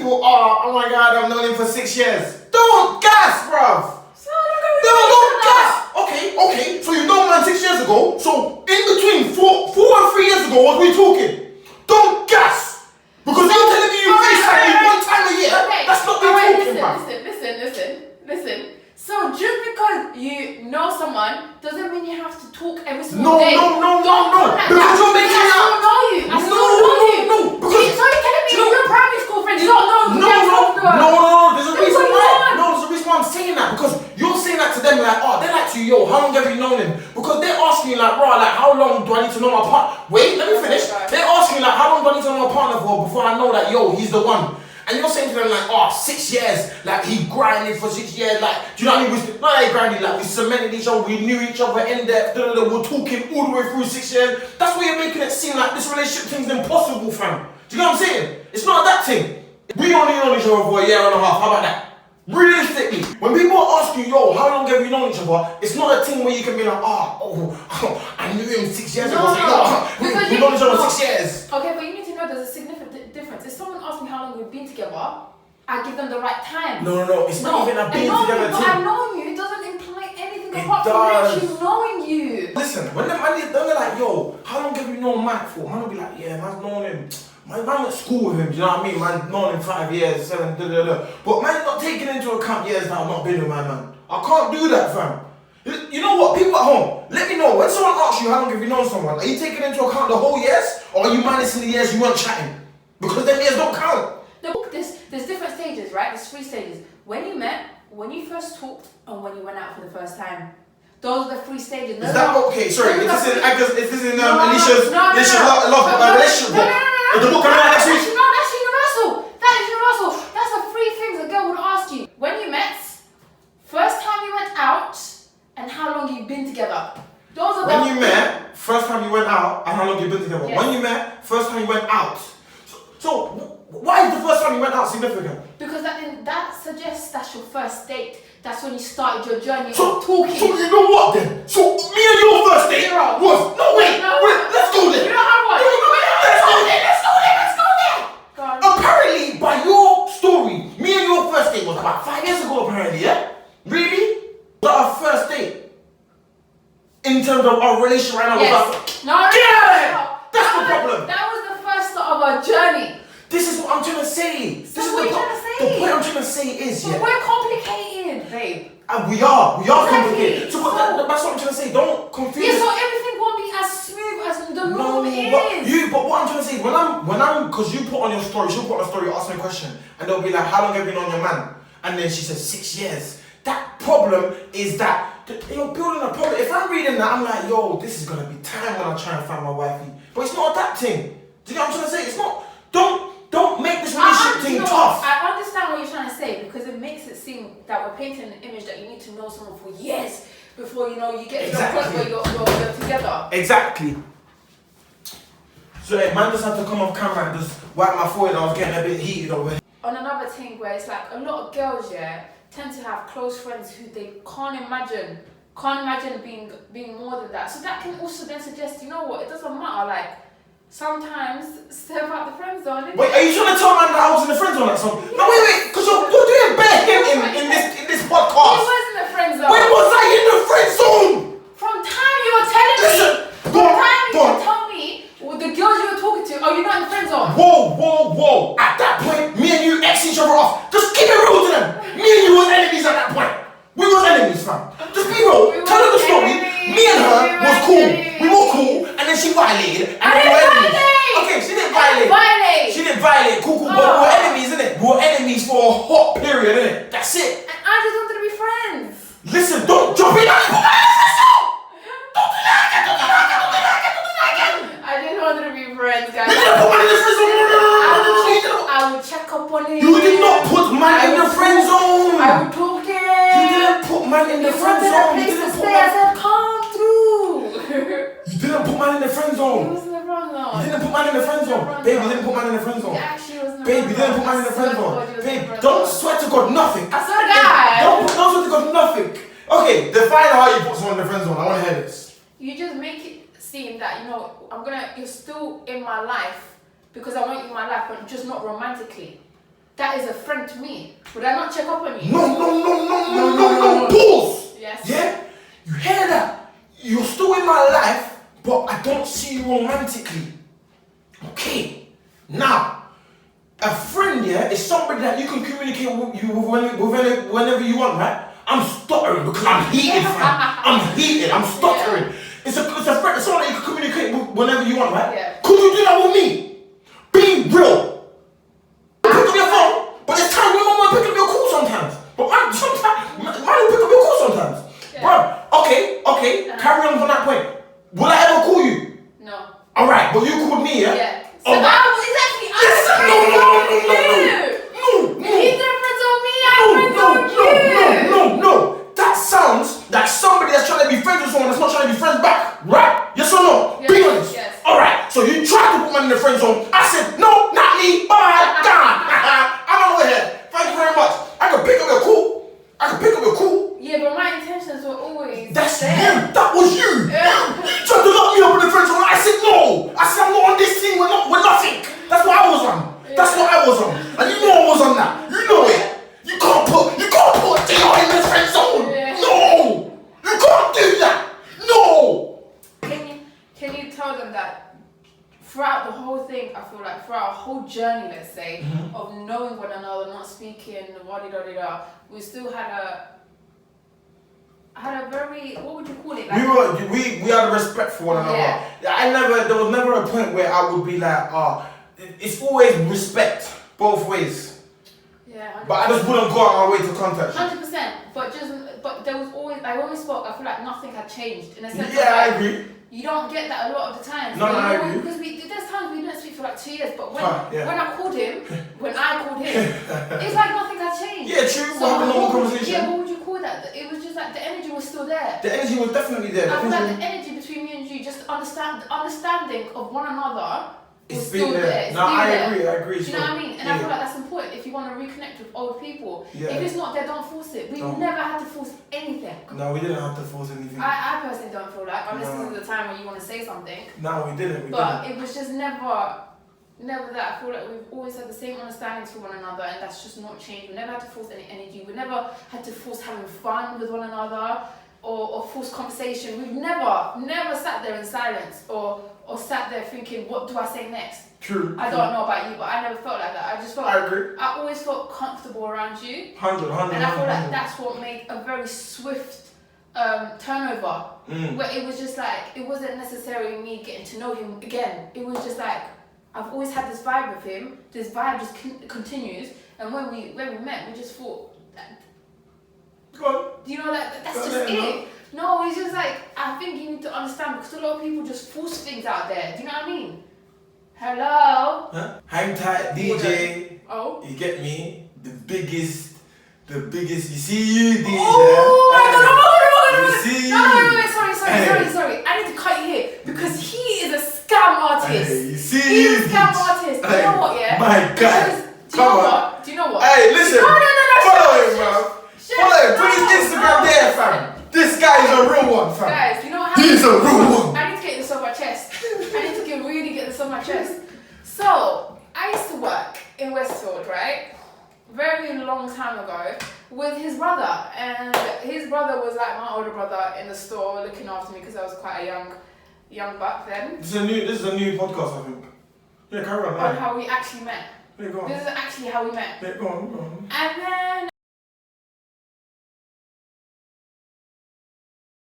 people, oh my God, I've known him for 6 years. Don't gas, bruv. Don't gas. Okay. So you know man 6 years ago. So in between 4 and 3 years ago, what were we talking? Don't gas. Because you're telling me you FaceTime me 1 time a year. Okay. That's not me talking, bruv. Listen. So just because you know someone doesn't mean you have to talk every single day. No. Because you're making out. I still know you. No. Because so you're telling me you're primary school friends. You don't know. No. There's a reason why. No, there's a reason why I'm saying that. Because you're saying that to them like, oh, they're like to you, yo, how long have you known him? Because they're asking you like, bro, like, how long do I need to know my partner? Wait, let me finish. They're asking you like, how long do I need to know my partner for before I know that, yo, he's the one? And you're saying to them like, oh, 6 years, like he grinded for 6 years, like, do you know what I mean? Not like he grinded, like we cemented each other, we knew each other in depth, we're talking all the way through 6 years. That's why you're making it seem like this relationship thing's impossible, fam. Do you know what I'm saying? It's not that thing. We only known each other for a year and a half, how about that? Realistically, when people ask you, yo, how long have you known each other? It's not a thing where you can be like, I knew him 6 years ago. We've known each other 6 years. Okay, but you need to know there's a significant difference. If someone asks me how long we've been together, I give them the right time. No, it's not even a being together thing. I know you, it doesn't imply anything apart from actually knowing you. Listen, when they're like, yo, how long have you known Matt for? Man will be like, yeah, man's known him. Man went to school with him, do you know what I mean? Man known him 5 years, 7, But man's not taking into account years that I've not been with my man. I can't do that, fam. You know what? People at home, let me know. When someone asks you how long have you known someone, are you taking into account the whole years? Or are you minusing the years you weren't chatting? Because them years don't count. No, there's different stages, right? There's 3 stages. When you met, when you first talked, and when you went out for the first time. Those are the 3 stages. Is that okay? Sorry, is this in Alicia's love relationship book? No, the book coming out next week? No, that's universal. That is universal. That's the 3 things a girl would ask you. When you met, first time you went out, and how long you've been together. Those are when you met, first time you went out, and how long you've been together. Yes. When you met, first time you went out. So why is the first time you went out significant? Because that suggests that's your first date. That's when you started your journey of So talking. you know what then? So me and your first date was wait, let's go there. You don't have one. Let's go there. Go on. Apparently, by your story, me and your first date was about 5 years ago. Apparently, yeah. Really? Was our first date in terms of our relationship right now? Yes. No. That's the problem. That was the first start of our journey. This is what I'm trying to say. So what are you trying to say? The point I'm trying to say is, but we're complicated, babe. And we are complicated. Exactly. So that's what I'm trying to say. Don't confuse. Yeah, so everything won't be as smooth as the norm is. But what I'm trying to say, when I'm, because you put on your story, she'll put on a story, ask me a question, and they'll be like, how long have you known your man? And then she says 6 years. That problem is that you're building a problem. If I'm reading that, I'm like, yo, this is gonna be time when I try and find my wifey. But it's not that thing. Do you know what I'm trying to say? It's not. Don't make this relationship thing tough. I understand what you're trying to say because it makes it seem that we're painting an image that you need to know someone for years before you get to the point where you're together. Exactly. So man just had to come off camera and just wipe my forehead. I was getting a bit heated over. On another thing where it's like a lot of girls tend to have close friends who they can't imagine being more than that. So that can also then suggest, you know what, it doesn't matter, like sometimes step out the friend zone. Wait, are you trying to tell man that I was in the friend zone at some? Yeah. No, wait, because you're doing bare him in this podcast. He was in the friend zone. When was I in the friend zone? From time you were telling me. You tell me the girls you were talking to, are you not in the friend zone? Whoa. At that point, me and you ex each other off. Just keep it real to them. Me and you was enemies at that point. We was enemies, fam. Just be real. Tell them the story. Me and her was cool. We were cool, and then she violated, and we were enemies. Okay, she didn't violate. She didn't violate. Cool. But we were enemies, innit? We were enemies for a hot period, innit? That's it. And I just wanted to be friends. Listen, don't jump in. Don't do that again. I just wanted to be friends, guys. You didn't put man in the friend zone. I would check up on him. You did not put man in the friend zone. I would talk to him. You didn't put man in the friend zone. You didn't put man. I said, come through. You didn't put man in the friend zone. He was in the friend zone. You didn't put man in the friend zone. Babe, you didn't put man in the friend zone. He actually was in the Babe, friend you didn't zone. put man in the friend zone. Babe, don't swear to God nothing. I swear to God. Don't swear to God nothing. Okay, define how you put someone in the friend zone. I want to hear this. You just make it seem that, you're still in my life because I want you in my life, but just not romantically. that is a friend to me. Would I not check up on you? No. Pause. Yes. Yeah? You hear that? You're still in my life, but I don't see you romantically. Okay. Now, a friend, yeah, is somebody that you can communicate with you whenever you want, right? I'm stuttering because I'm heated, fam. I'm heated. I'm stuttering. Yeah. It's a friend. It's someone that you can communicate with whenever you want, right? Yeah. Could you do that with me? Be real. Pick up your phone, but there's times when my mom pick up your call sometimes. But man, sometimes man will pick up your call sometimes. Yeah. Bro, okay. Carry on from that point. Will I ever call you? No. All right, but you called me, yeah? Yeah. So Oh, exactly. No. He's their friends on me. I'm friends on you. No. That sounds like somebody that's trying to be friends with someone that's not trying to be friends back, right? Yes or no? Yes, Be honest. yes. All right. So you tried to put me in the friend zone. I said no, not me. Bye. Gone. I'm out of here. Thank you very much. I can pick up your call. Yeah, but my intentions were always That's there. you. That was you. You tried to lock me up in the friend zone. I said no. I said I'm not on this team. We're nothing. That's what I was on. And you know I was on that. You know it. You can't put Dio in the friend zone. Yeah. No. You can't do that. No. Can you tell them that throughout the whole thing, I feel like throughout our whole journey, let's say, of knowing one another, not speaking, we still had a very, what would you call it? Like, We had a respect for one another. Yeah. There was never a point where I would be like, it's always respect both ways. Yeah. 100%. But I just wouldn't go out my way to contact you. 100%. But there was always, like when we spoke, I feel like nothing had changed in a sense. Yeah, I agree. You don't get that a lot of the times. No, I agree. Because there's times we didn't speak for like 2 years, but when I called him, it's like nothing had changed. Yeah, true. We're having a normal conversation. Yeah, what would you call that? It was just like the energy was still there. The energy was definitely there. I feel like the energy between me and you, just the understanding of one another. It's been there. No, I agree. Do you know what I mean? And I feel like that's important if you want to reconnect with old people. Yeah. If it's not there, don't force it. We never had to force anything. No, we didn't have to force anything. I personally don't feel like, unless this is the time when you want to say something. No, we didn't. But it was just never that. I feel like we've always had the same understanding to one another, and that's just not changed. We never had to force any energy. We never had to force having fun with one another or force conversation. We've never sat there in silence or sat there thinking, what do I say next? True. I don't know about you, but I never felt like that. I agree. I always felt comfortable around you. 100. And I feel like that's what made a very swift turnover. Where it was just like, it wasn't necessarily me getting to know him again. It was just like, I've always had this vibe with him. This vibe just continues. And when we met, we just thought, Go on. you know, like that's just it. No, it's just like, I think you need to understand, because a lot of people just force things out there. Do you know what I mean? Hello? Huh? Hang tight, DJ. Oh? You get me? The biggest. You see you, DJ. Oh, I don't know. You see No, sorry. I need to cut you here, because he is a scam artist. Hey, you see He's you, a scam DJ. artist. Do you know what, yeah? My God. Do you know what? Hey, listen. No. Follow him, man. Follow him. Put his Instagram there, fam. This guy is a real one, fam. Guys, you know what He's a real one. I need to get this off my chest. I need to really get this off my chest. So, I used to work in Westfield, right? Very long time ago, with his brother. And his brother was like my older brother in the store, looking after me, because I was quite a young buck then. This is a new podcast, I think. Yeah, carry on. On how we actually met. Yeah, go on. This is actually how we met. Yeah, go on. And then